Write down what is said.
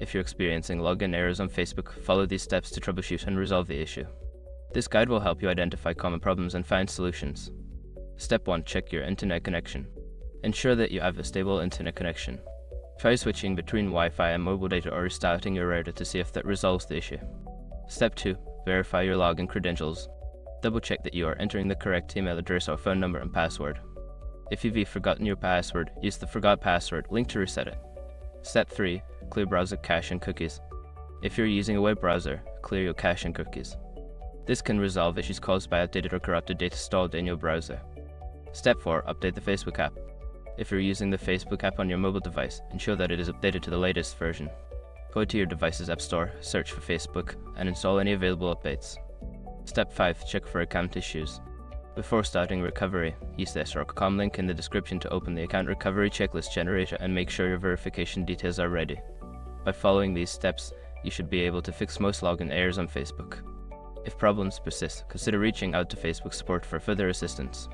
If you're experiencing login errors on Facebook, follow these steps to troubleshoot and resolve the issue. This guide will help you identify common problems and find solutions. Step 1. Check your internet connection. Ensure that you have a stable internet connection. Try switching between Wi-Fi and mobile data or restarting your router to see if that resolves the issue. Step 2. Verify your login credentials. Double check that you are entering the correct email address or phone number and password. If you've forgotten your password, use the Forgot Password link to reset it. Step 3. Clear browser cache and cookies. If you're using a web browser, clear your cache and cookies. This can resolve issues caused by outdated or corrupted data stored in your browser. Step 4. Update the Facebook app. If you're using the Facebook app on your mobile device, ensure that it is updated to the latest version. Go to your device's App Store, search for Facebook, and install any available updates. Step 5. Check for account issues. Before starting recovery, use the SROC.com link in the description to open the account recovery checklist generator and make sure your verification details are ready. By following these steps, you should be able to fix most login errors on Facebook. If problems persist, consider reaching out to Facebook support for further assistance.